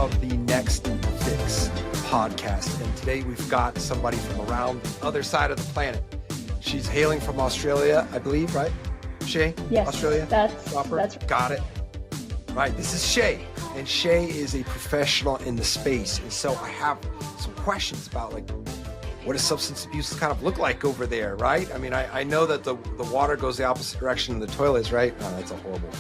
of the Next Fix podcast. And today we've got somebody from around the other side of the planet. She's hailing from Australia, I believe, right? Shay? Yes. Australia? That's Got it. Right. This is Shay. And Shay is a professional in the space. And so I have some questions about what does substance abuse kind of look like over there, right? I mean, I know that the water goes the opposite direction than the toilets, right? Oh, that's a horrible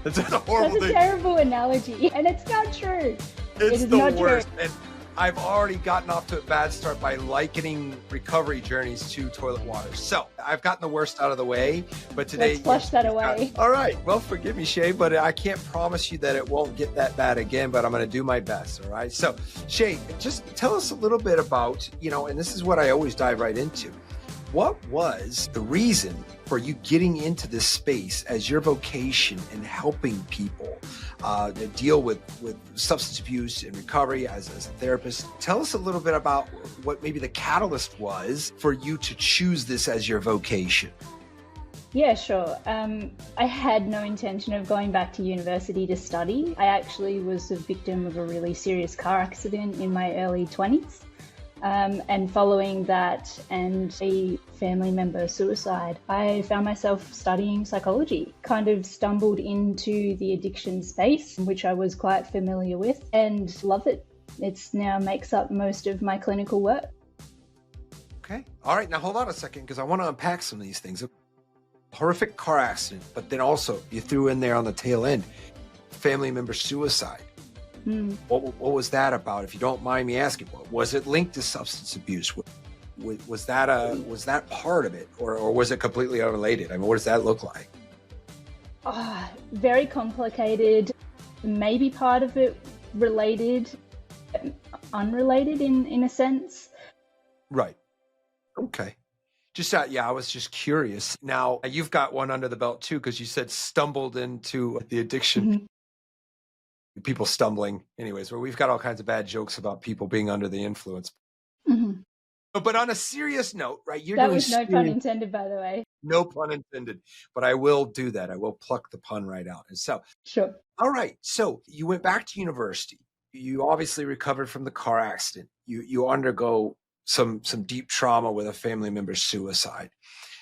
That's a horrible That's a terrible analogy, and it's not true. It's the worst. And I've already gotten off to a bad start by likening recovery journeys to toilet water. So I've gotten the worst out of the way, but today— Let's flush that away. All right. Well, forgive me, Shay, but I can't promise you that it won't get that bad again, but I'm going to do my best. All right. So Shay, just tell us a little bit about, and this is what I always dive right into. What was the reason for you getting into this space as your vocation and helping people deal with substance abuse and recovery as a therapist? Tell us a little bit about what maybe the catalyst was for you to choose this as your vocation. Yeah, sure. I had no intention of going back to university to study. I actually was a victim of a really serious car accident in my early 20s. And following that and a family member suicide, I found myself studying psychology, kind of stumbled into the addiction space, which I was quite familiar with, and love it. It's now makes up most of my clinical work. Okay. All right. Now hold on a second, because I want to unpack some of these things. A horrific car accident, but then also you threw in there on the tail end, family member suicide. What was that about, if you don't mind me asking? Was it linked to substance abuse? Was that part of it, or was it completely unrelated? I mean, what does that look like? Very complicated. Maybe part of it related, unrelated in a sense. Right. Okay. I was just curious. Now, you've got one under the belt too, because you said stumbled into the addiction. Mm-hmm. People stumbling. Anyways, where we've got all kinds of bad jokes about people being under the influence. Mm-hmm. But on a serious note, right? That was no pun intended, by the way. No pun intended. But I will do that. I will pluck the pun right out. And so, sure. All right. So you went back to university. You obviously recovered from the car accident. You undergo some deep trauma with a family member's suicide.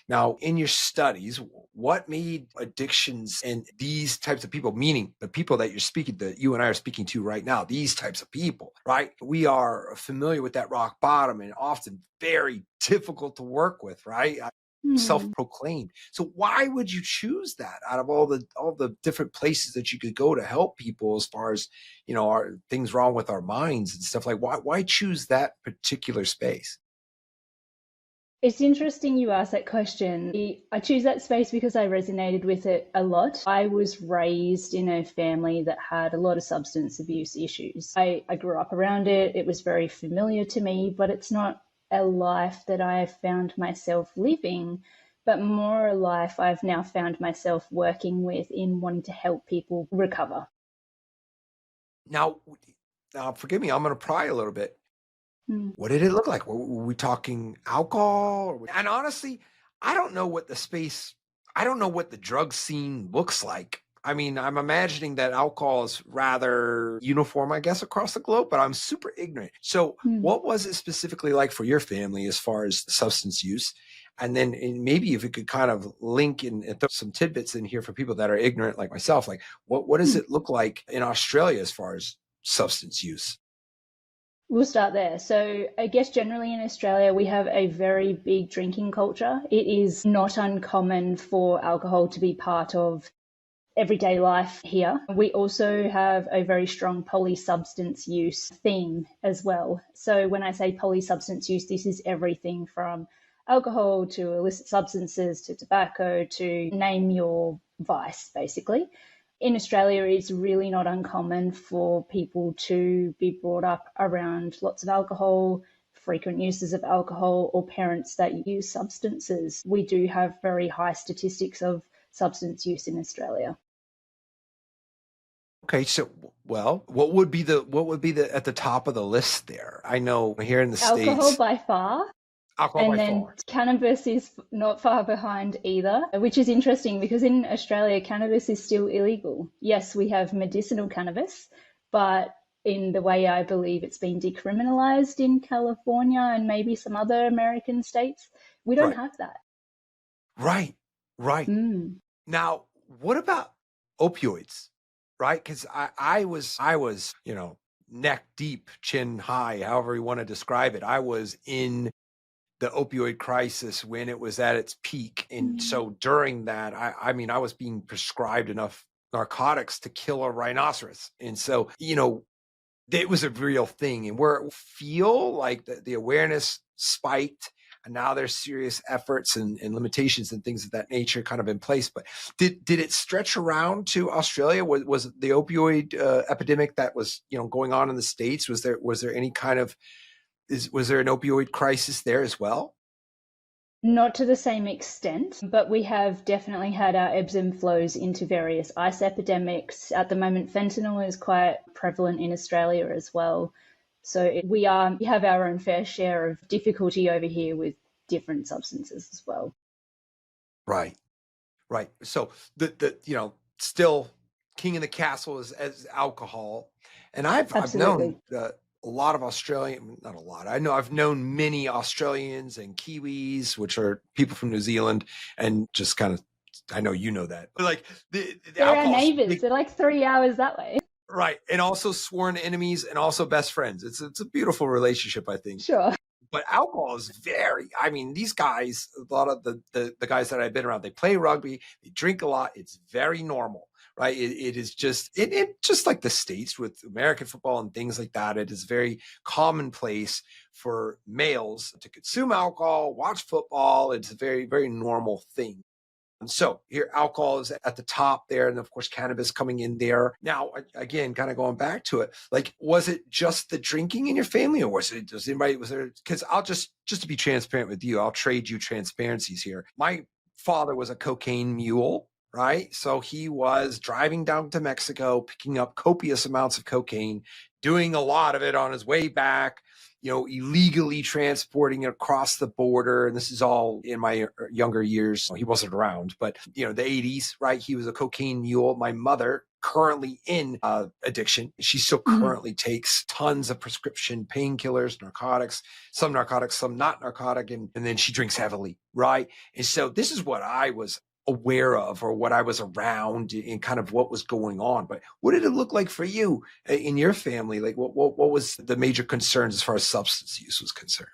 Now, in your studies, what made addictions and these types of people, meaning the people that you and I are speaking to right now, these types of people, right? We are familiar with that rock bottom and often very difficult to work with, right? Self-proclaimed. So why would you choose that out of all the different places that you could go to help people as far as, our things wrong with our minds and stuff? Like, why choose that particular space? It's interesting you asked that question. I choose that space because I resonated with it a lot. I was raised in a family that had a lot of substance abuse issues. I grew up around it. It was very familiar to me, but it's not a life that I have found myself living, but more a life I've now found myself working with in wanting to help people recover. Now, forgive me, I'm going to pry a little bit. What did it look like? Were we talking alcohol? And honestly, I don't know what the drug scene looks like. I mean, I'm imagining that alcohol is rather uniform, I guess, across the globe, but I'm super ignorant. So what was it specifically like for your family as far as substance use? And then maybe if you could kind of link and throw some tidbits in here for people that are ignorant like myself, like what does it look like in Australia as far as substance use? We'll start there. So I guess generally in Australia, we have a very big drinking culture. It is not uncommon for alcohol to be part of everyday life here. We also have a very strong polysubstance use theme as well. So when I say polysubstance use, this is everything from alcohol to illicit substances to tobacco to name your vice, basically. In Australia, it's really not uncommon for people to be brought up around lots of alcohol, frequent uses of alcohol, or parents that use substances. We do have very high statistics of substance use in Australia. Okay, so what would be the at the top of the list there? I know here in the States, alcohol by far. Alcohol and by then far. Cannabis is not far behind either, which is interesting because in Australia, cannabis is still illegal. Yes, we have medicinal cannabis, but in the way I believe it's been decriminalized in California and maybe some other American states. We don't Right. have that. Right. Right. Mm. Now, what about opioids? Right? Because I was, neck deep, chin high, however you want to describe it. I was in the opioid crisis when it was at its peak. And Mm. so during that, I mean, I was being prescribed enough narcotics to kill a rhinoceros. And so, it was a real thing. And where it feel like the awareness spiked, and now there's serious efforts and limitations and things of that nature kind of in place. But did it stretch around to Australia? Was the opioid epidemic that was going on in the States? Was there any kind of was there an opioid crisis there as well? Not to the same extent, but we have definitely had our ebbs and flows into various ice epidemics. At the moment, fentanyl is quite prevalent in Australia as well. So we have our own fair share of difficulty over here with different substances as well. Right, right. So the still king of the castle is as alcohol, and I've known Absolutely. a lot of Australian, not a lot. I know I've known many Australians and Kiwis, which are people from New Zealand, and just kind of, I know you know that, but like the They're our alcohol is neighbours. big, They're like 3 hours that way. right, and also sworn enemies and also best friends. It's a beautiful relationship, I think. Sure. But alcohol is I mean, these guys, a lot of the guys that I've been around, they play rugby, they drink a lot. It's very normal, right? It is just, just like the States with American football and things like that. It is very commonplace for males to consume alcohol, watch football. It's a very, very normal thing. And so here, alcohol is at the top there, and of course, cannabis coming in there. Now, again, kind of going back to it, like, was it just the drinking in your family, or was there? Because I'll just to be transparent with you, I'll trade you transparencies here. My father was a cocaine mule, right? So he was driving down to Mexico, picking up copious amounts of cocaine, doing a lot of it on his way back, illegally transporting it across the border. And this is all in my younger years. He wasn't around, but the 80s, right? He was a cocaine mule. My mother, currently in addiction, she still currently takes tons of prescription painkillers, narcotics, some not narcotic, and then she drinks heavily, right? And so this is what I was aware of, or what I was around, and kind of what was going on. But what did it look like for you in your family? Like what was the major concerns as far as substance use was concerned?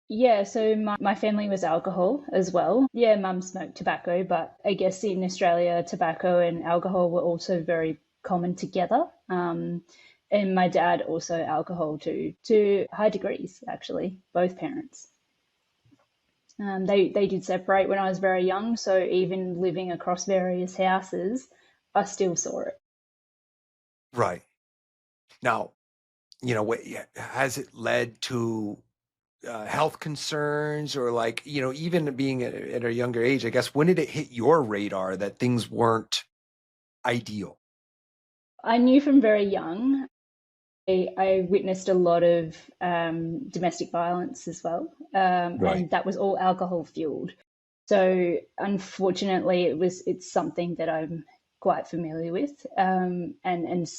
Yeah, so my family was alcohol as well. Yeah, mum smoked tobacco, but I guess in Australia, tobacco and alcohol were also very common together. And my dad also alcohol to high degrees, actually, both parents. They did separate when I was very young, so even living across various houses, I still saw it. Right. Now, has it led to health concerns, or like, even being at a younger age, I guess, when did it hit your radar that things weren't ideal? I knew from very young. I witnessed a lot of domestic violence as well, Right. and that was all alcohol fueled. So unfortunately, it's something that I'm quite familiar with, and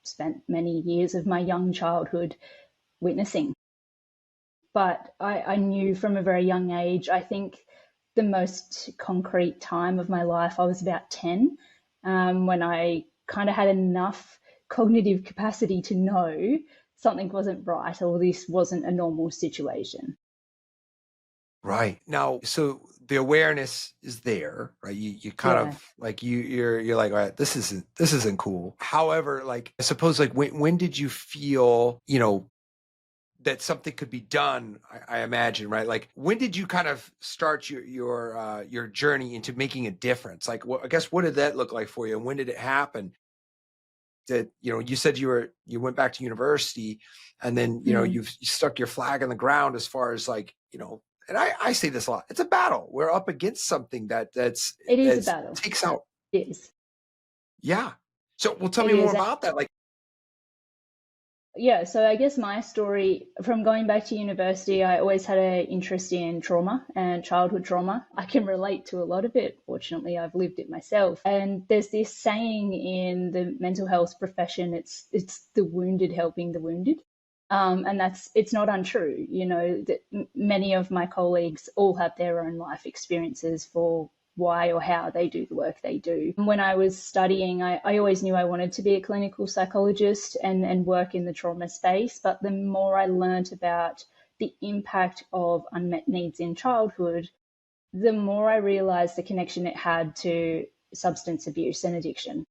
spent many years of my young childhood witnessing. But I knew from a very young age. I think the most concrete time of my life, I was about 10, when I kind of had enough cognitive capacity to know something wasn't right or this wasn't a normal situation. Right. Now, so the awareness is there, right? You kind Yeah. of like you're like, all right, this isn't cool. However, like, I suppose, like, when did you feel, that something could be done? I imagine, right? Like, when did you kind of start your journey into making a difference? Like, I guess, what did that look like for you, and when did it happen? That you said you went back to university, and then Mm. you stuck your flag in the ground as far as, like, and I say this a lot, it's a battle. We're up against something It is a that's battle. takes out. It is. Yeah. So, well, tell It me more is. about that. Like, Yeah, so I guess my story from going back to university, I always had an interest in trauma and childhood trauma. I can relate to a lot of it. Fortunately, I've lived it myself. And there's this saying in the mental health profession, it's the wounded helping the wounded. And it's not untrue. You know, that many of my colleagues all have their own life experiences for why or how they do the work they do. When I was studying, I always knew I wanted to be a clinical psychologist and work in the trauma space. But the more I learned about the impact of unmet needs in childhood, the more I realized the connection it had to substance abuse and addiction.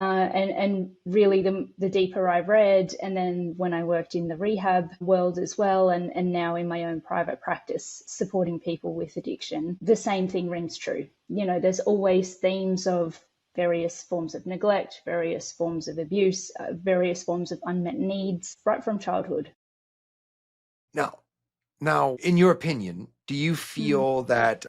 And really, the deeper I read, and then when I worked in the rehab world as well, and now in my own private practice supporting people with addiction, the same thing rings true. You know, there's always themes of various forms of neglect, various forms of abuse, various forms of unmet needs right from childhood. Now, in your opinion, do you feel that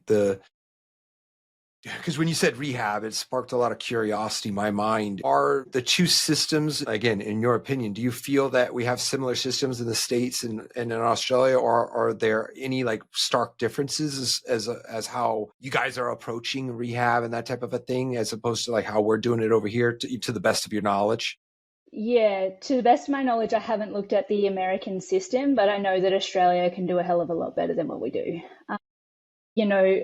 because when you said rehab, it sparked a lot of curiosity in my mind. Are the two systems, again, in your opinion, do you feel that we have similar systems in the States and in Australia, or are there any like stark differences as how you guys are approaching rehab and that type of a thing, as opposed to like how we're doing it over here, to the best of your knowledge? Yeah, to the best of my knowledge, I haven't looked at the American system, but I know that Australia can do a hell of a lot better than what we do. You know,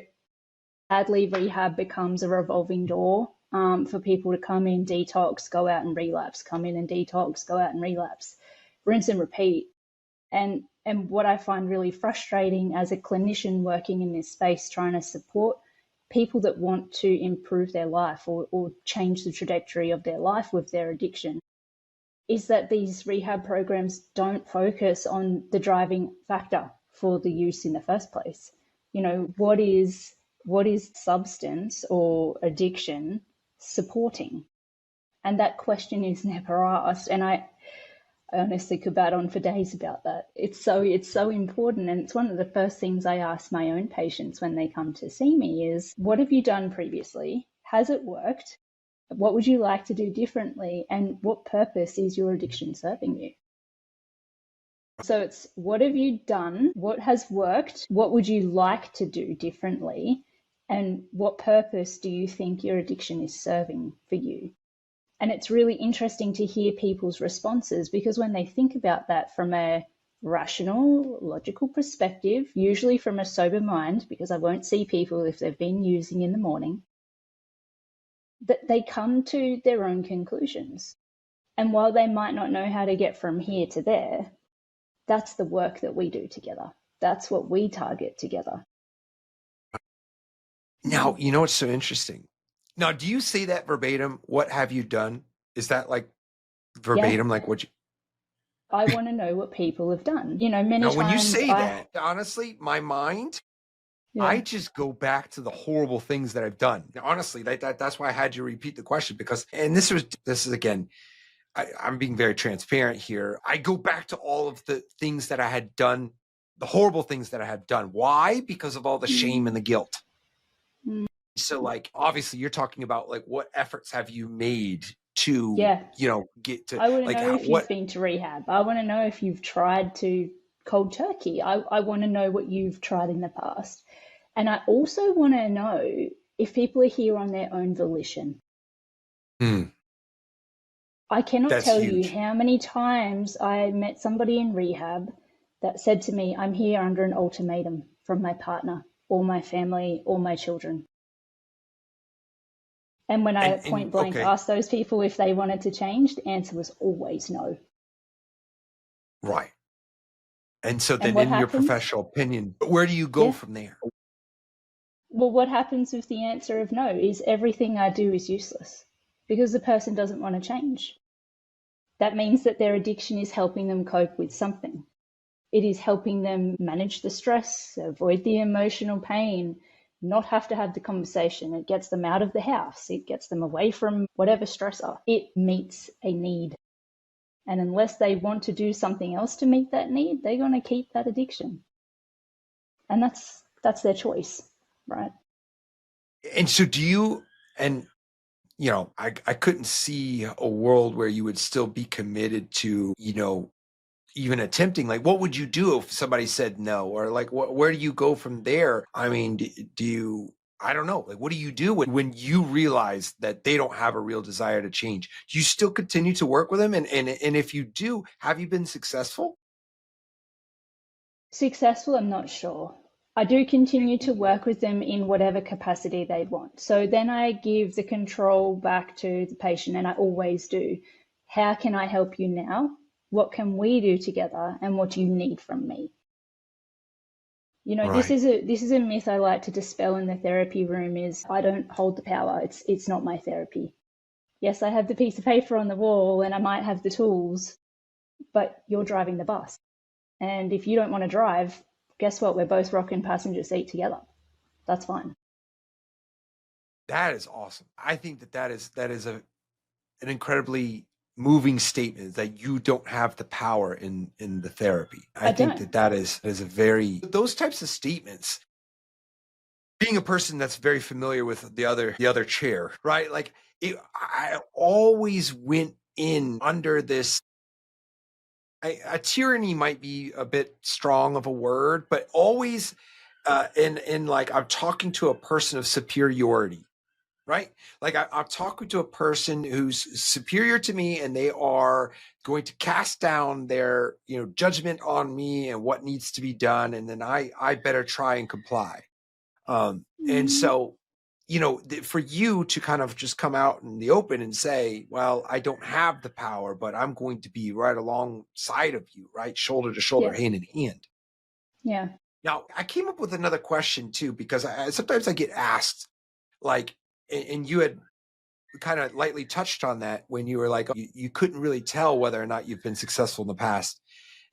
sadly, rehab becomes a revolving door for people to come in, detox, go out and relapse, come in and detox, go out and relapse, rinse and repeat. And what I find really frustrating as a clinician working in this space, trying to support people that want to improve their life or change the trajectory of their life with their addiction, is that these rehab programs don't focus on the driving factor for the use in the first place. You know, what is substance or addiction supporting? And that question is never asked. And I honestly could bat on for days about that. It's so important. And it's one of the first things I ask my own patients when they come to see me is, what have you done previously? Has it worked? What would you like to do differently? And what purpose is your addiction serving you? So it's, what have you done? What has worked? What would you like to do differently? And what purpose do you think your addiction is serving for you? And it's really interesting to hear people's responses, because when they think about that from a rational, logical perspective, usually from a sober mind, because I won't see people if they've been using in the morning, that they come to their own conclusions. And while they might not know how to get from here to there, that's the work that we do together. That's what we target together. Now, you know what's so interesting? Now, do you say that verbatim? What have you done? Is that like verbatim, Yeah, like what you? I want to know what people have done. You know, many Now, when you times say that, honestly, my mind, I yeah, just go back to the horrible things that I've done. Now, honestly, that's why I had you repeat the question, because, and this is again, I'm being very transparent here. I go back to all of the things that I had done, the horrible things that I had done. Why? Because of all the shame and the guilt. mm, So, like, obviously, you're talking about like what efforts have you made to, yeah. get to I want to like know if what? you've been to rehab. I want to know if you've tried to cold turkey. I want to know what you've tried in the past. And I also want to know if people are here on their own volition. Hmm, I cannot that's tell you huge. how many times I met somebody in rehab that said to me, I'm here under an ultimatum from my partner or my family or my children. And when I And point blank okay, asked those people if they wanted to change, the answer was always no. right. And so And then, what in your happens? professional opinion, where do you go Yeah. from there? Well, what happens with the answer of no is everything I do is useless because the person doesn't want to change. That means that their addiction is helping them cope with something. It is helping them manage the stress, avoid the emotional pain, not have to have the conversation. It gets them out of the house. It gets them away from whatever stressor. It meets a need. And unless they want to do something else to meet that need, they're going to keep that addiction. And that's their choice, right? And so, do you? And I couldn't see a world where you would still be committed to, even attempting. Like, what would you do if somebody said no? Or like, where do you go from there? I mean, do you, I don't know. Like, what do you do when you realize that they don't have a real desire to change? Do you still continue to work with them? And if you do, have you been successful? Successful, I'm not sure. I do continue to work with them in whatever capacity they want. So then I give the control back to the patient, and I always do. How can I help you now? What can we do together? And what do you need from me? This Right. is a myth I like to dispel in the therapy room is I don't hold the power. It's not my therapy. Yes, I have the piece of paper on the wall and I might have the tools, but you're driving the bus. And if you don't want to drive, guess what? We're both rocking passenger seat together. That's fine. That is awesome. I think that is an incredibly moving statement, that you don't have the power in the therapy. I I think don't. that is a very, those types of statements, being a person that's very familiar with the other chair, right? Like, I always went in under this, a tyranny might be a bit strong of a word, but always in like, I'm talking to a person of superiority, right? Like, I'm talking to a person who's superior to me, and they are going to cast down their, judgment on me and what needs to be done, and then I better try and comply. And Mm, so, for you to kind of just come out in the open and say, well, I don't have the power, but I'm going to be right alongside of you, right? Shoulder to shoulder, yeah, hand in hand. yeah. Now, I came up with another question too, because sometimes I get asked, like, and you had kind of lightly touched on that when you were like, oh, you couldn't really tell whether or not you've been successful in the past.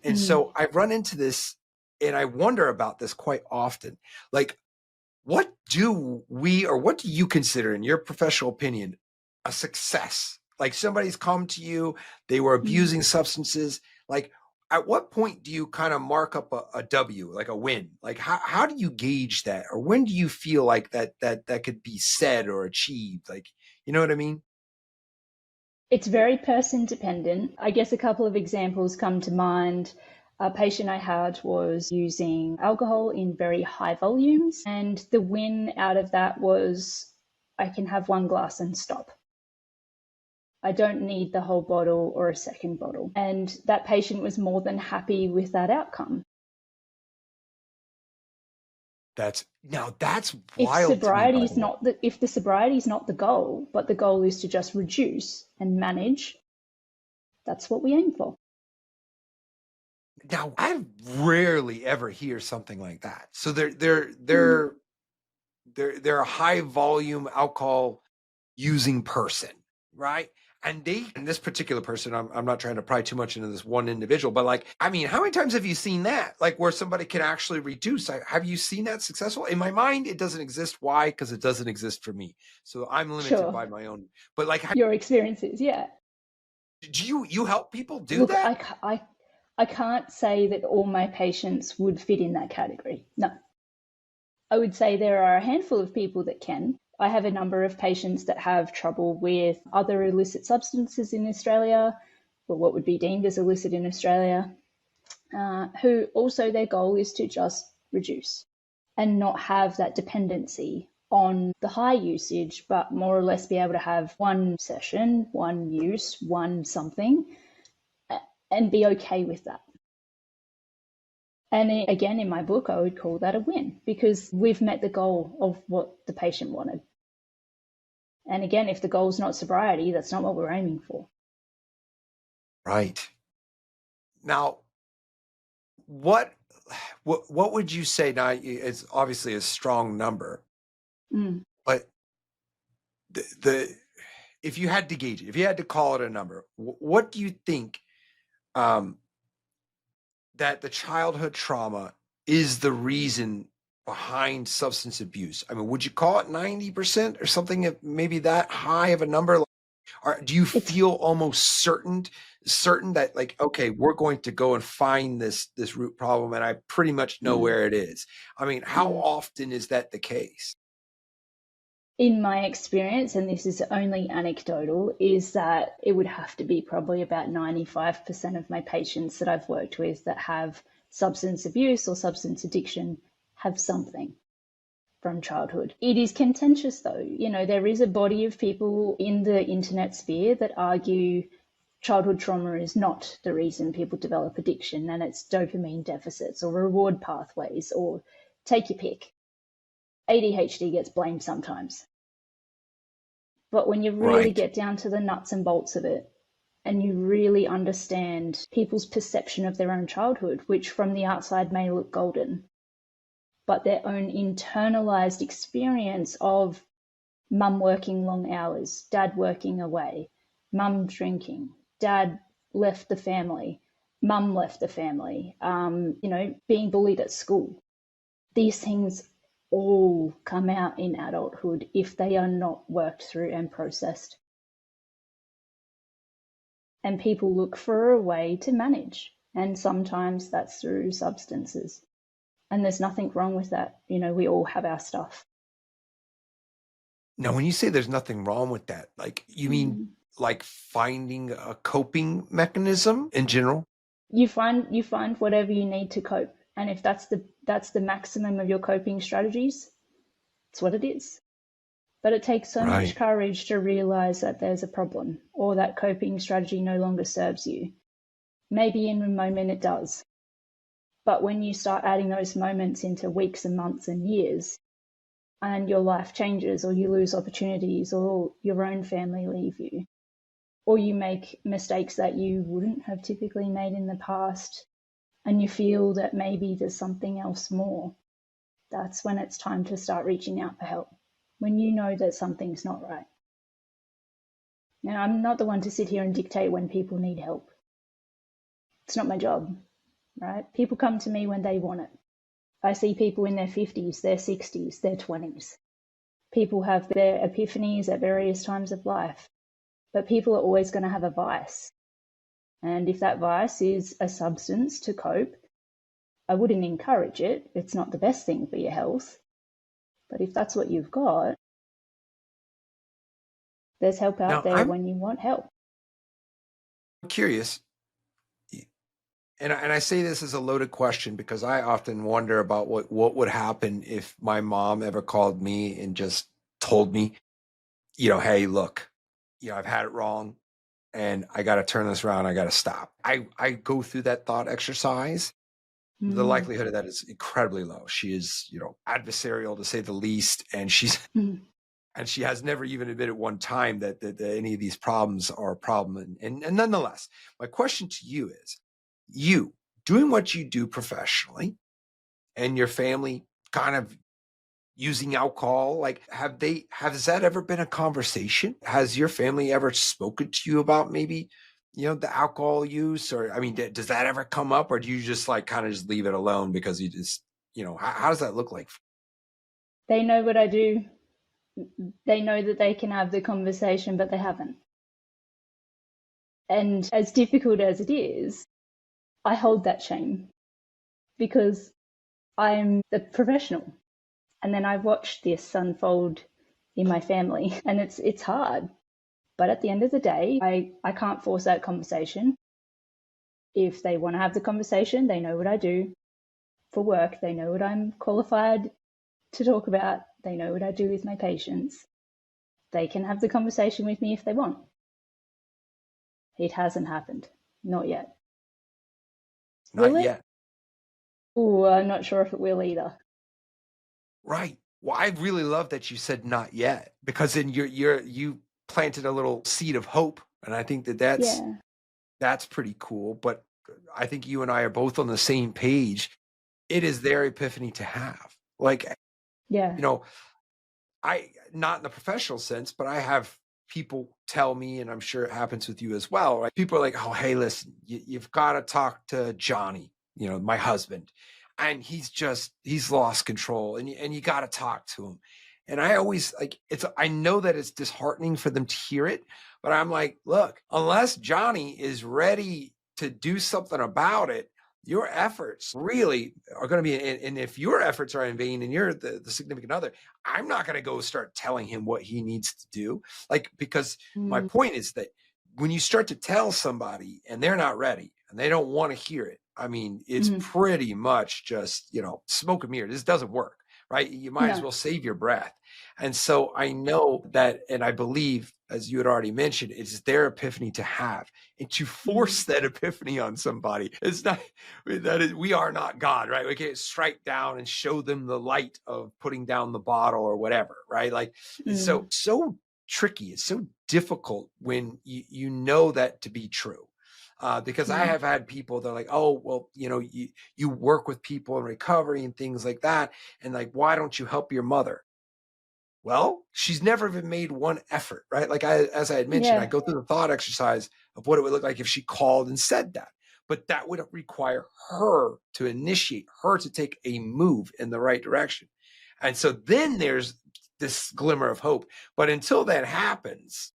And Mm. so I run into this, and I wonder about this quite often. Like, what do you consider, in your professional opinion, a success? Like, somebody's come to you, they were Mm. abusing substances. Like, at what point do you kind of mark up a W, like a win? Like, how do you gauge that? Or when do you feel like that could be said or achieved? Like, you know what I mean? It's very person dependent. I guess a couple of examples come to mind. A patient I had was using alcohol in very high volumes, and the win out of that was I can have one glass and stop. I don't need the whole bottle or a second bottle. And that patient was more than happy with that outcome. That's If wild to me, by sobriety is the way. not the if the sobriety is not the goal, but the goal is to just reduce and manage, that's what we aim for. Now, I rarely ever hear something like that. So they're Mm. they're they're a high volume alcohol using person, right? And this particular person, I'm not trying to pry too much into this one individual, but like, I mean, how many times have you seen that? Like, where somebody can actually reduce? Have you seen that successful? In my mind, it doesn't exist. Why? Because it doesn't exist for me. So I'm limited Sure. by my own. But like, Your experiences, yeah. do you help people do Look, that? I can't say that all my patients would fit in that category. No. I would say there are a handful of people that can. I have a number of patients that have trouble with other illicit substances in Australia, or what would be deemed as illicit in Australia, who also their goal is to just reduce and not have that dependency on the high usage, but more or less be able to have one session, one use, one something, and be okay with that. And again, in my book, I would call that a win because we've met the goal of what the patient wanted. And again, if the goal is not sobriety, that's not what we're aiming for. Right. Now, what what would you say? Now, it's obviously a strong number, Mm. but the if you had to gauge it, if you had to call it a number, what do you think, um, that the childhood trauma is the reason behind substance abuse? I mean, would you call it 90% or something, maybe that high of a number? Or do you It's feel almost certain that, like, okay, we're going to go and find this root problem, and I pretty much know mm, where it is? I mean, how mm. often is that the case? In my experience, and this is only anecdotal, is that it would have to be probably about 95% of my patients that I've worked with that have substance abuse or substance addiction have something from childhood. It is contentious though. There is a body of people in the internet sphere that argue childhood trauma is not the reason people develop addiction, and it's dopamine deficits or reward pathways, or take your pick. ADHD gets blamed sometimes. But when you really get down to the nuts and bolts of it, and you really understand people's perception of their own childhood, which from the outside may look golden, but their own internalized experience of mum working long hours, dad working away, mum drinking, dad left the family, mum left the family, being bullied at school. These things all come out in adulthood if they are not worked through and processed. And people look for a way to manage. And sometimes that's through substances. And there's nothing wrong with that. We all have our stuff. Now, when you say there's nothing wrong with that, like, you mean like finding a coping mechanism in general? You find whatever you need to cope. And if that's the maximum of your coping strategies, it's what it is. But it takes so much courage to realize that there's a problem, or that coping strategy no longer serves you. Maybe in a moment it does. But when you start adding those moments into weeks and months and years, and your life changes, or you lose opportunities, or your own family leave you, or you make mistakes that you wouldn't have typically made in the past, and you feel that maybe there's something else more, that's when it's time to start reaching out for help, when you know that something's not right. Now, I'm not the one to sit here and dictate when people need help. It's not my job, right? People come to me when they want it. I see people in their 50s, their 60s, their 20s. People have their epiphanies at various times of life, but people are always going to have a vice. And if that vice is a substance to cope, I wouldn't encourage it. It's not the best thing for your health. But if that's what you've got, there's help out there when you want help. I'm curious, and I say this as a loaded question because I often wonder about what would happen if my mom ever called me and just told me, hey, look, I've had it wrong and I got to turn this around. I got to stop. I go through that thought exercise. The likelihood of that is incredibly low. She is, adversarial to say the least. And and she has never even admitted one time that any of these problems are a problem. And nonetheless, my question to you is, you doing what you do professionally and your family kind of using alcohol, like, has that ever been a conversation? Has your family ever spoken to you about maybe, the alcohol use? Or, does that ever come up, or do you just like kind of just leave it alone because you just, how does that look like? They know what I do. They know that they can have the conversation, but they haven't. And as difficult as it is, I hold that shame because I'm the professional. And then I've watched this unfold in my family, and it's hard. But at the end of the day, I can't force that conversation. If they want to have the conversation, they know what I do for work. They know what I'm qualified to talk about. They know what I do with my patients. They can have the conversation with me if they want. It hasn't happened. Not yet. Not yet. Oh, I'm not sure if it will either. Right. Well, I really love that you said not yet, because then you planted a little seed of hope, and I think that's pretty cool. But I think you and I are both on the same page. It is their epiphany to have. Like, I, not in the professional sense, but I have people tell me, and I'm sure it happens with you as well, right? People are like, oh, hey, listen, you've got to talk to Johnny, my husband. And he's lost control, and you got to talk to him. And I always I know that it's disheartening for them to hear it, but I'm like, look, unless Johnny is ready to do something about it, Your efforts really are going to be, and if your efforts are in vain and you're the significant other, I'm not going to go start telling him what he needs to do. Like, because my Mm, point is that when you start to tell somebody and they're not ready and they don't want to hear it, I mean, it's mhm. pretty much just, smoke and mirror. This doesn't work, right? You might as No. well save your breath. And so I know that, and I believe, as you had already mentioned, it's their epiphany to have, and to Mm, force that epiphany on somebody. It's not that is, we are not God, right? We can't strike down and show them the light of putting down the bottle or whatever, right? Like, it's mm, so tricky. It's so difficult when you know that to be true. Because I mm. have had people that are like, oh, well, you work with people in recovery and things like that. And like, why don't you help your mother? Well, she's never even made one effort, right? Like, as I had mentioned, I Yeah. go through the thought exercise of what it would look like if she called and said that. But that would require her to initiate, her to take a move in the right direction. And so then there's this glimmer of hope. But until that happens,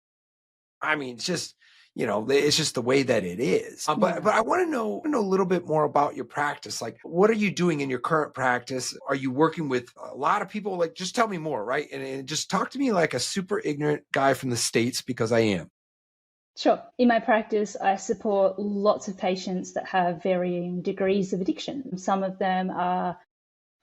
I mean, it's just the way that it is. But Yeah. I want to know a little bit more about your practice. Like, what are you doing in your current practice? Are you working with a lot of people? Like, just tell me more, right? And just talk to me like a super ignorant guy from the States, because I am. Sure. In my practice, I support lots of patients that have varying degrees of addiction. Some of them are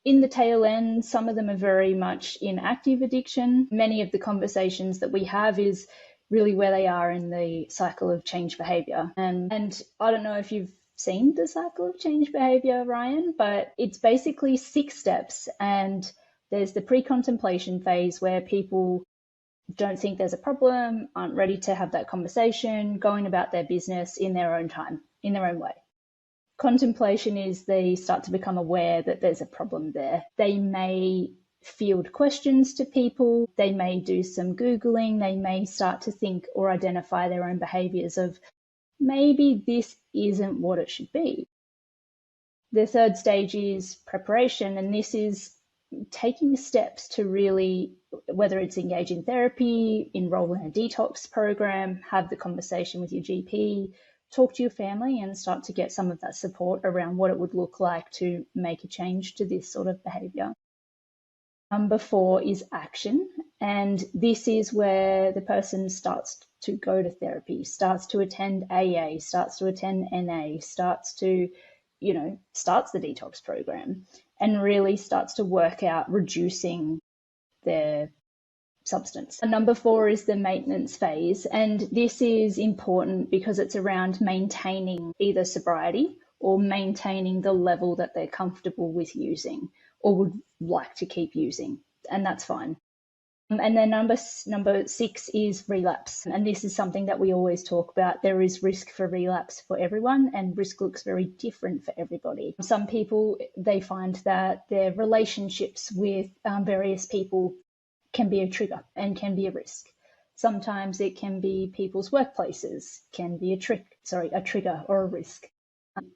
in the tail end, some of them are very much in active addiction. Many of the conversations that we have is really where they are in the cycle of change behavior. And I don't know if you've seen the cycle of change behavior, Ryan, but it's basically 6 steps. And there's the pre-contemplation phase where people don't think there's a problem, aren't ready to have that conversation, going about their business in their own time, in their own way. Contemplation is they start to become aware that there's a problem there. They may field questions to people, they may do some Googling, they may start to think or identify their own behaviors of maybe this isn't what it should be. The third stage is preparation, and this is taking steps to really, whether it's engage in therapy, enroll in a detox program, have the conversation with your GP, talk to your family, and start to get some of that support around what it would look like to make a change to this sort of behavior. Number 4 is action. And this is where the person starts to go to therapy, starts to attend AA, starts to attend NA, starts to, starts the detox program and really starts to work out reducing their substance. And number 4 is the maintenance phase. And this is important because it's around maintaining either sobriety or maintaining the level that they're comfortable with using or would like to keep using. And that's fine. And then number 6 is relapse. And this is something that we always talk about. There is risk for relapse for everyone, and risk looks very different for everybody. Some people, they find that their relationships with various people can be a trigger and can be a risk. Sometimes it can be people's workplaces, can be a trigger or a risk.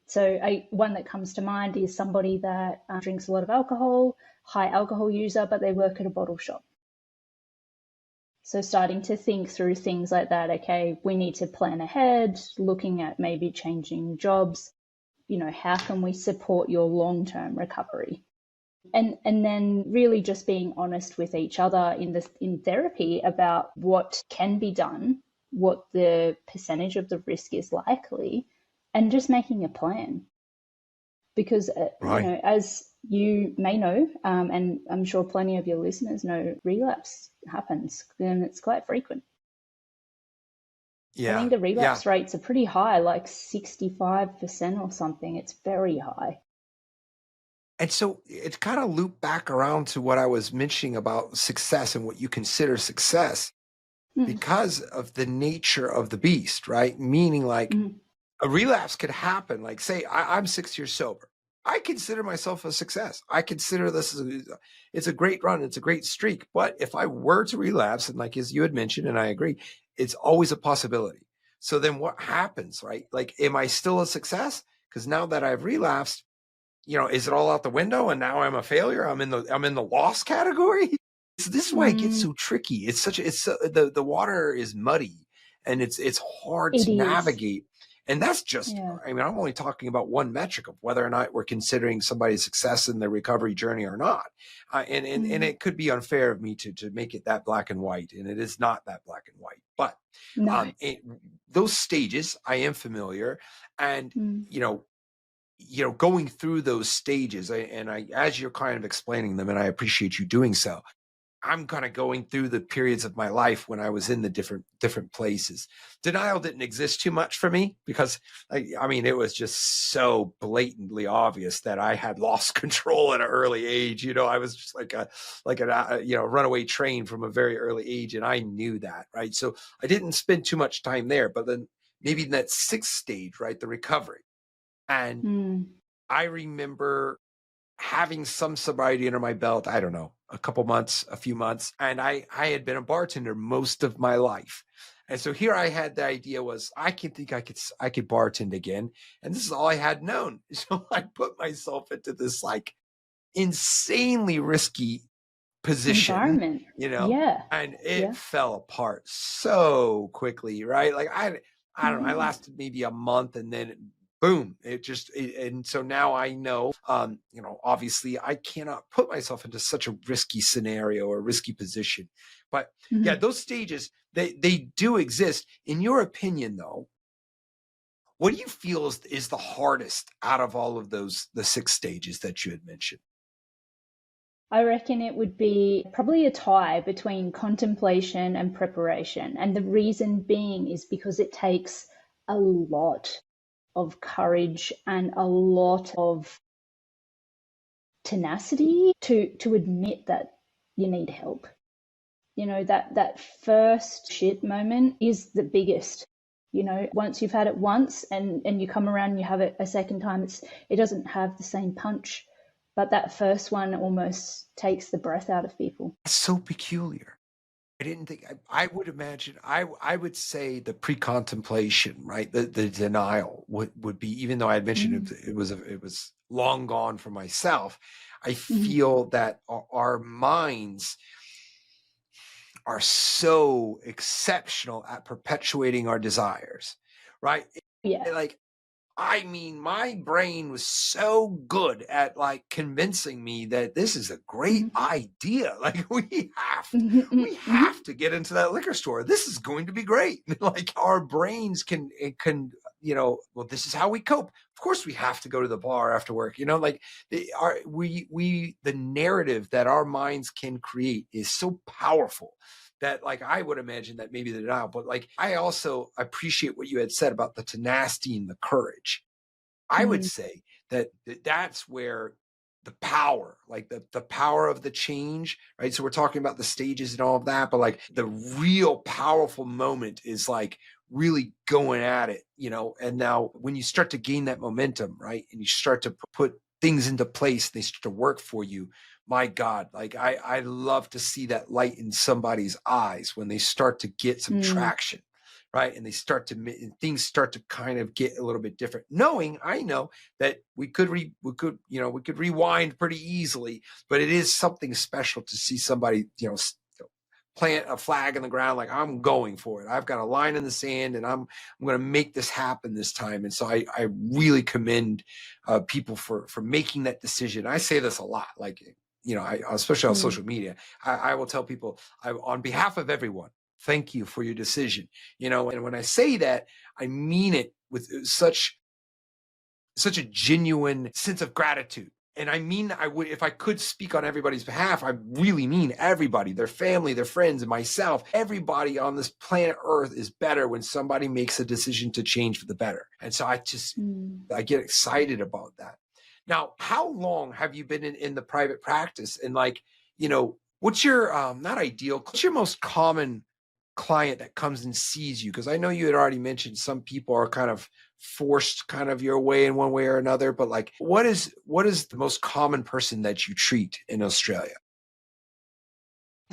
So one that comes to mind is somebody that drinks a lot of alcohol, high alcohol user, but they work at a bottle shop. So starting to think through things like that, okay, we need to plan ahead, looking at maybe changing jobs, how can we support your long-term recovery? And then really just being honest with each other in therapy about what can be done, what the percentage of the risk is likely, and just making a plan. Because, Right. as you may know, and I'm sure plenty of your listeners know, relapse happens and it's quite frequent. I Yeah. think the Yeah. relapse rates are pretty high, like 65% or something. It's very high. And so it's kind of looped back around to what I was mentioning about success and what you consider success Mm, because of the nature of the beast, right? Meaning, like, mm, a relapse could happen. Like, say I'm 6 years sober. I consider myself a success. I consider this it's a great run. It's a great streak. But if I were to relapse, and like as you had mentioned, and I agree, it's always a possibility. So then what happens, right? Like, am I still a success? Because now that I've relapsed, is it all out the window and now I'm a failure? I'm in the loss category. So this is why it gets mm. so tricky. The water is muddy and it's hard It to is. navigate. And that's just, Yeah. I mean, I'm only talking about one metric of whether or not we're considering somebody's success in their recovery journey or not. And it could be unfair of me to make it that black and white, and it is not that black and white. But No. those stages, I am familiar, and Mm. going through those stages, as you're kind of explaining them, and I appreciate you doing so, I'm kind of going through the periods of my life when I was in the different places. Denial didn't exist too much for me because I mean, it was just so blatantly obvious that I had lost control at an early age. I was just like a runaway train from a very early age, and I knew that, right? So I didn't spend too much time there. But then maybe in that sixth stage, right, the recovery, and I remember having some sobriety under my belt, I don't know, a couple months, a few months. And I had been a bartender most of my life. And so here I had the idea was I could bartend again. And this is all I had known. So I put myself into this like insanely risky position, environment. Yeah. and it fell apart so quickly, right? Like I don't know, I lasted maybe a month, and then boom, and so now I know, obviously I cannot put myself into such a risky scenario or risky position. But yeah, those stages, they do exist. In your opinion, though, what do you feel is the hardest out of all of those, the 6 stages that you had mentioned? I reckon it would be probably a tie between contemplation and preparation. And the reason being is because it takes a lot of courage and a lot of tenacity to admit that you need help. That first shit moment is the biggest. Once you've had it once and you come around and you have it a second time, it doesn't have the same punch. But that first one almost takes the breath out of people. It's so peculiar. I didn't think I would imagine I would say the pre-contemplation, right? The denial would be, even though I had mentioned it was long gone for myself. I feel that our minds are so exceptional at perpetuating our desires, right? Yeah. Like, I mean, my brain was so good at like convincing me that this is a great idea. Like we have to get into that liquor store. This is going to be great. Like our brains can, well, this is how we cope. Of course we have to go to the bar after work, like the narrative that our minds can create is so powerful that like I would imagine that maybe the denial, but like I also appreciate what you had said about the tenacity and the courage. I would say that that's where the power, like the power of the change, right? So we're talking about the stages and all of that, but like the real powerful moment is like really going at it, and now when you start to gain that momentum, right? And you start to put things into place, they start to work for you. My God, like I love to see that light in somebody's eyes when they start to get some traction, right? And things start to kind of get a little bit different. I know that we could rewind pretty easily, but it is something special to see somebody, plant a flag in the ground, like I'm going for it. I've got a line in the sand, and I'm going to make this happen this time. And so I really commend people for making that decision. I say this a lot, like, especially on social media, I will tell people, on behalf of everyone, thank you for your decision. And when I say that, I mean it with such a genuine sense of gratitude. And I mean, if I could speak on everybody's behalf, I really mean everybody, their family, their friends, and myself. Everybody on this planet Earth is better when somebody makes a decision to change for the better. And so I get excited about that. Now, how long have you been in the private practice? And like, what's your, not ideal, what's your most common client that comes and sees you? Because I know you had already mentioned some people are kind of forced kind of your way in one way or another, but like what is the most common person that you treat in Australia?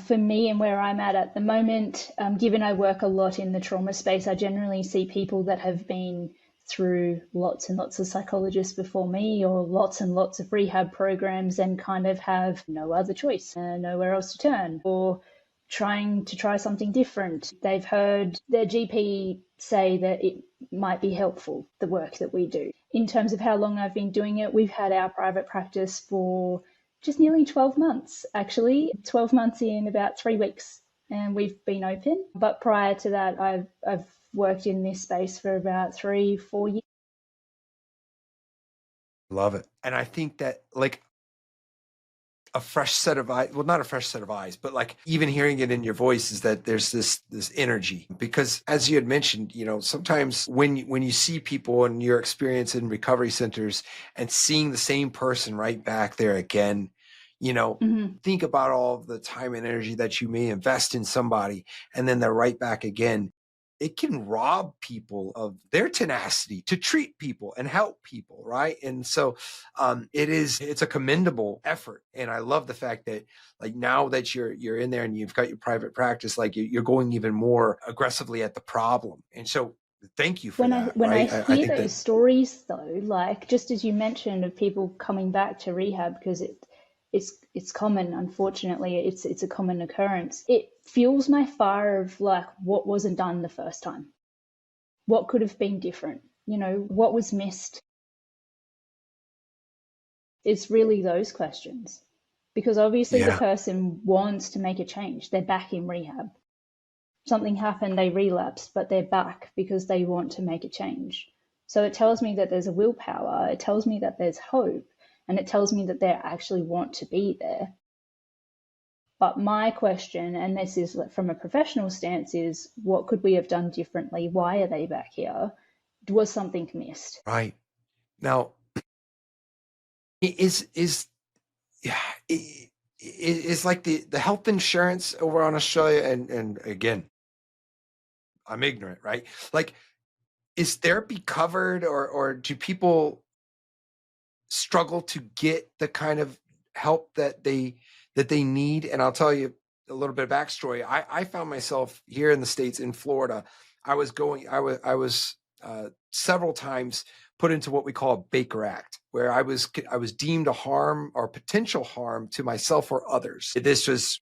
For me and where I'm at the moment, given I work a lot in the trauma space, I generally see people that have been through lots and lots of psychologists before me, or lots and lots of rehab programs, and kind of have no other choice, nowhere else to turn, or trying to try something different. They've heard their GP say that it might be helpful, the work that we do. In terms of how long I've been doing it, we've had our private practice for just nearly 12 months, actually. 12 months in about 3 weeks, and we've been open. But prior to that, I've worked in this space for about 3-4 years. Love it. And I think that like a fresh set of eyes, well, not a fresh set of eyes, but like even hearing it in your voice is that there's this energy. Because as you had mentioned, you know, sometimes when you see people and your experience in recovery centers and seeing the same person right back there again, you know, think about all of the time and energy that you may invest in somebody, and then they're right back again. It can rob people of their tenacity to treat people and help people, right? And so it's a commendable effort. And I love the fact that like now that you're in there and you've got your private practice, like you're going even more aggressively at the problem. And so thank you for that. When right? I hear those stories though, like just as you mentioned of people coming back to rehab because it's common, unfortunately, it's a common occurrence. It fuels my fire of like what wasn't done the first time. What could have been different? You know, what was missed? It's really those questions. Because obviously the person wants to make a change. They're back in rehab. Something happened, they relapsed, but they're back because they want to make a change. So it tells me that there's a willpower. It tells me that there's hope. And it tells me that they actually want to be there. But my question, and this is from a professional stance, is what could we have done differently? Why are they back here? Was something missed? Right. Now, is like the health insurance over on Australia, and again, I'm ignorant, right? Like, is therapy covered, or do people struggle to get the kind of help that they need? And I'll tell you a little bit of backstory. I found myself here in the States, in Florida. I was several times put into what we call a Baker Act, where I was deemed a harm or potential harm to myself or others. This was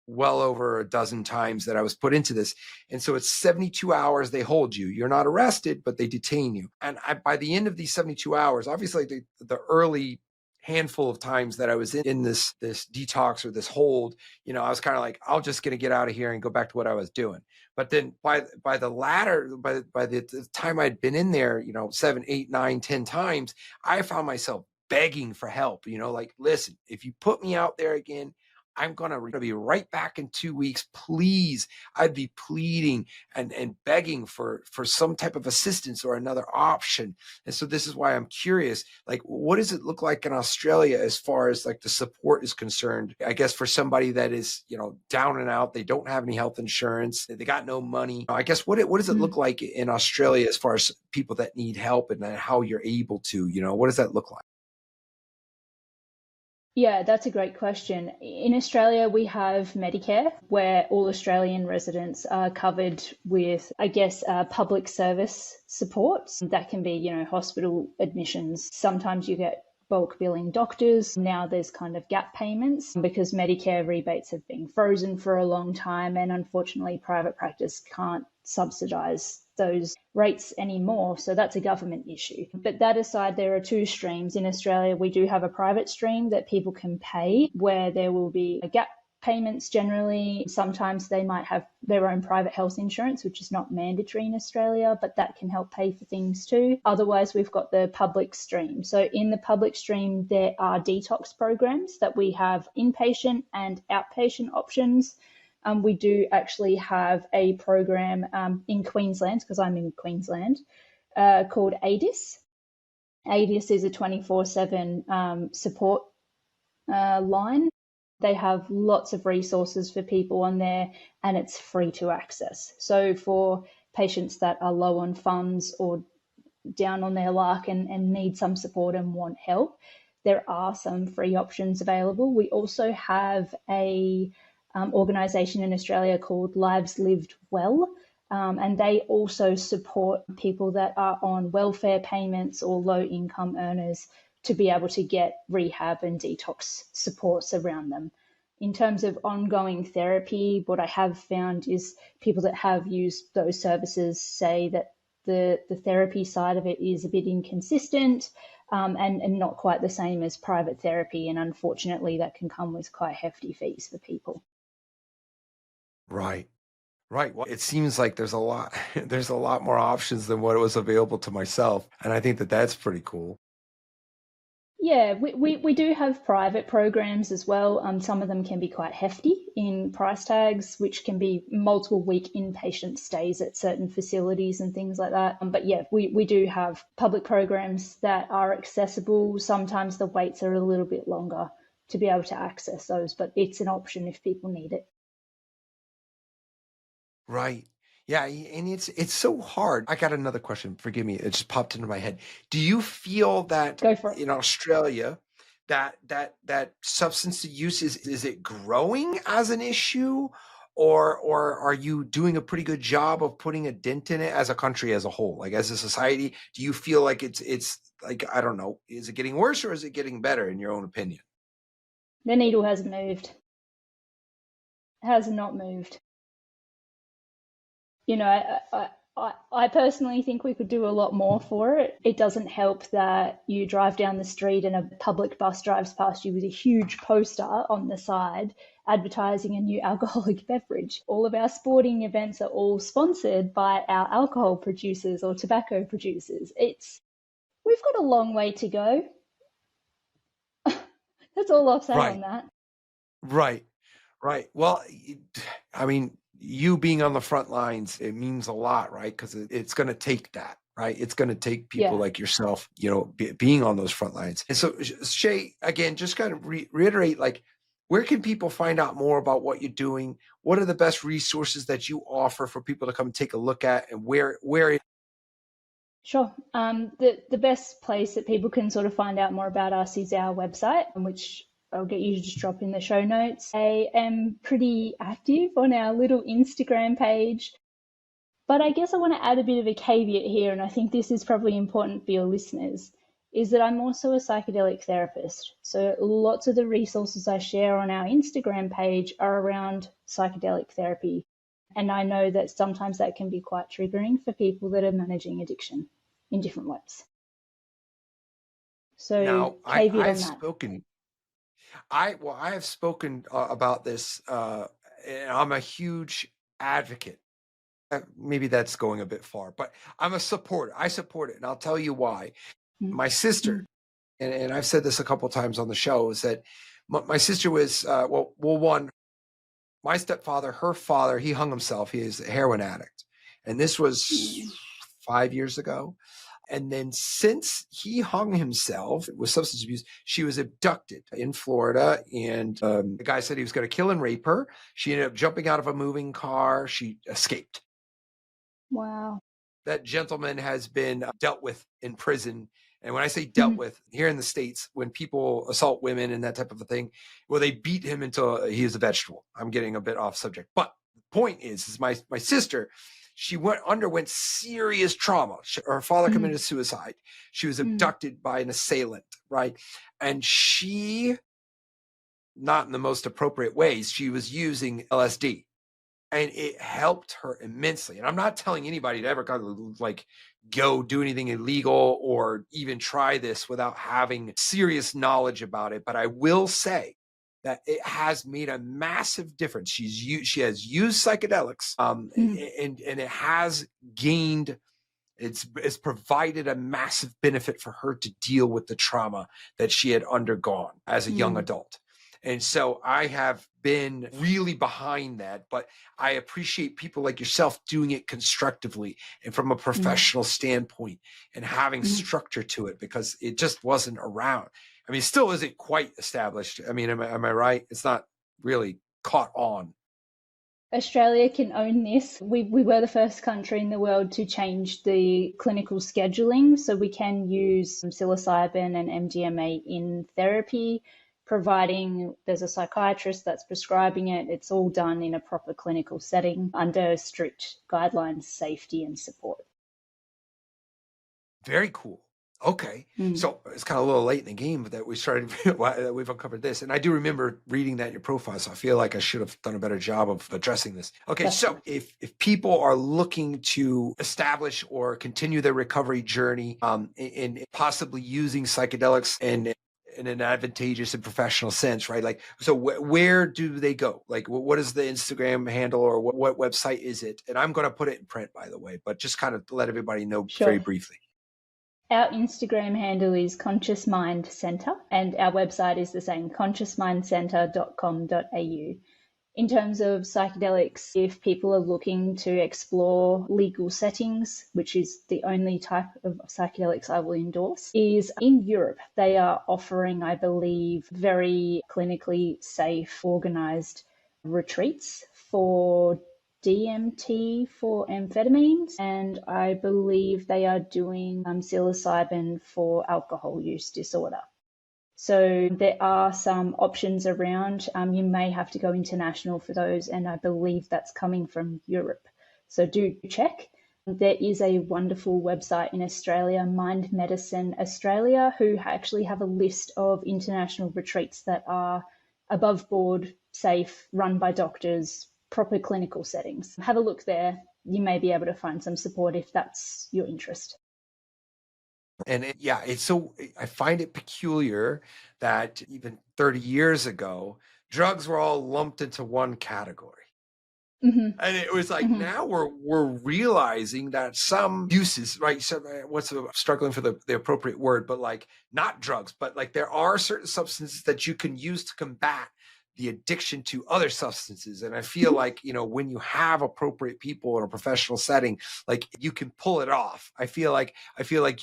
well over a dozen times that I was put into this. And so it's 72 hours they hold you. You're not arrested, but they detain you. And by the end of these 72 hours, obviously the early handful of times that I was in this detox or this hold, you know, I was kind of like, I'll just gonna get out of here and go back to what I was doing. But then by the time I'd been in there, you know, 7, 8, 9, 10 times, I found myself begging for help, you know, like, listen, if you put me out there again, I'm going to be right back in 2 weeks. Please. I'd be pleading and begging for some type of assistance or another option. And so this is why I'm curious, like, what does it look like in Australia as far as like the support is concerned? I guess for somebody that is, you know, down and out, they don't have any health insurance, they got no money. I guess what does it look like in Australia as far as people that need help and how you're able to, you know, what does that look like? Yeah, that's a great question. In Australia, we have Medicare, where all Australian residents are covered with, I guess, public service supports. That can be, you know, hospital admissions. Sometimes you get bulk billing doctors. Now there's kind of gap payments because Medicare rebates have been frozen for a long time, and unfortunately, private practice can't subsidise those rates anymore. So that's a government issue. But that aside, there are two streams. In Australia, we do have a private stream that people can pay where there will be a gap payments generally. Sometimes they might have their own private health insurance, which is not mandatory in Australia, but that can help pay for things too. Otherwise, we've got the public stream. So in the public stream, there are detox programs that we have inpatient and outpatient options. We do actually have a program in Queensland, because I'm in Queensland, called ADIS. ADIS is a 24/7 support line. They have lots of resources for people on there, and it's free to access. So for patients that are low on funds or down on their luck and need some support and want help, there are some free options available. We also have a organisation in Australia called Lives Lived Well, and they also support people that are on welfare payments or low income earners to be able to get rehab and detox supports around them. In terms of ongoing therapy, what I have found is people that have used those services say that the therapy side of it is a bit inconsistent, and not quite the same as private therapy. And unfortunately, that can come with quite hefty fees for people. Right. Right. Well, it seems like there's a lot there's a lot more options than what was available to myself. And I think that that's pretty cool. Yeah, we do have private programs as well. Some of them can be quite hefty in price tags, which can be multiple week inpatient stays at certain facilities and things like that. But yeah, we do have public programs that are accessible. Sometimes the waits are a little bit longer to be able to access those, but it's an option if people need it. Right. Yeah, and it's so hard. I got another question. Forgive me. It just popped into my head. Do you feel that Go for it. in Australia that substance use is it growing as an issue, or are you doing a pretty good job of putting a dent in it as a country as a whole? Like as a society, do you feel like it's like, I don't know, is it getting worse or is it getting better in your own opinion? The needle hasn't moved. Has not moved. You know, I personally think we could do a lot more for it. It doesn't help that you drive down the street and a public bus drives past you with a huge poster on the side advertising a new alcoholic beverage. All of our sporting events are all sponsored by our alcohol producers or tobacco producers. We've got a long way to go. That's all I'll say on Right. that. Right. Right. Well, I mean, you being on the front lines, it means a lot, right? Because it's going to take that, right? It's going to take people Yeah. like yourself, being on those front lines. And so, Shay, again, just kind of reiterate, like, where can people find out more about what you're doing? What are the best resources that you offer for people to come take a look at, and where? Sure. The best place that people can sort of find out more about us is our website, which I'll get you to just drop in the show notes. I am pretty active on our little Instagram page, but I guess I want to add a bit of a caveat here, and I think this is probably important for your listeners, is that I'm also a psychedelic therapist. So lots of the resources I share on our Instagram page are around psychedelic therapy. And I know that sometimes that can be quite triggering for people that are managing addiction in different ways. So Now, caveat on I've that. spoken. I have spoken about this, and I'm a huge advocate. Maybe that's going a bit far, but I'm a supporter. I support it, and I'll tell you why. My sister, Mm. and I've said this a couple of times on the show, is that my sister was one. My stepfather, her father, he hung himself. He is a heroin addict, and this was 5 years ago. And then since he hung himself with substance abuse, she was abducted in Florida. And the guy said he was going to kill and rape her. She ended up jumping out of a moving car. She escaped. Wow. That gentleman has been dealt with in prison. And when I say dealt Mm. with, here in the States, when people assault women and that type of a thing, well, they beat him until he is a vegetable. I'm getting a bit off subject. But the point is my sister, she underwent serious trauma. Her father committed suicide. She was abducted by an assailant, right? And she, not in the most appropriate ways, she was using LSD. And it helped her immensely. And I'm not telling anybody to ever go do anything illegal or even try this without having serious knowledge about it. But I will say that it has made a massive difference. She has used psychedelics, and it has gained. It's provided a massive benefit for her to deal with the trauma that she had undergone as a young adult. And so I have been really behind that, but I appreciate people like yourself doing it constructively and from a professional standpoint and having structure to it, because it just wasn't around. I mean, it still isn't quite established. I mean, am I right? It's not really caught on. Australia can own this. We were the first country in the world to change the clinical scheduling, so we can use psilocybin and MDMA in therapy, providing there's a psychiatrist that's prescribing it. It's all done in a proper clinical setting under strict guidelines, safety, and support. Very cool. Okay. Mm, So it's kind of a little late in the game that we started, that we've uncovered this. And I do remember reading that in your profile. So I feel like I should have done a better job of addressing this. Okay. So definitely. if people are looking to establish or continue their recovery journey, in possibly using psychedelics and in an advantageous and professional sense, right? Like, so where do they go? Like, what is the Instagram handle, or what website is it? And I'm going to put it in print, by the way, but just kind of let everybody know very Sure. briefly. Our Instagram handle is Conscious Mind Centre, and our website is the same, consciousmindcentre.com.au. In terms of psychedelics, if people are looking to explore legal settings, which is the only type of psychedelics I will endorse, is in Europe. They are offering, I believe, very clinically safe, organised retreats for DMT for amphetamines, and I believe they are doing psilocybin for alcohol use disorder. So there are some options around. You may have to go international for those, and I believe that's coming from Europe. So do check. There is a wonderful website in Australia, Mind Medicine Australia, who actually have a list of international retreats that are above board, safe, run by doctors, proper clinical settings. Have a look there. You may be able to find some support if that's your interest. And it's so, I find it peculiar that even 30 years ago, drugs were all lumped into one category. Mm-hmm. And it was like, Mm-hmm. now we're realizing that some uses, right? So struggling for the appropriate word, but like not drugs, but like there are certain substances that you can use to combat the addiction to other substances. And I feel like, when you have appropriate people in a professional setting, like you can pull it off. I feel like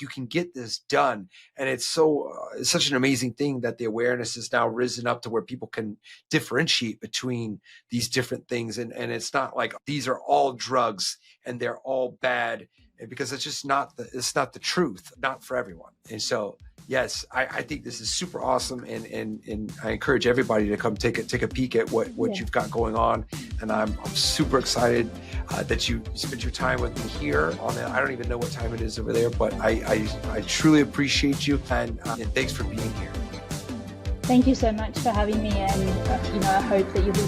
you can get this done. And it's such an amazing thing that the awareness has now risen up to where people can differentiate between these different things. And it's not like these are all drugs and they're all bad, because it's just not the truth, not for everyone. And so, yes, I think this is super awesome, and I encourage everybody to come take a peek at what you've got going on. And I'm super excited that you spent your time with me here on it. I don't even know what time it is over there, but I truly appreciate you, and thanks for being here. Thank you so much for having me, and I hope that you'll be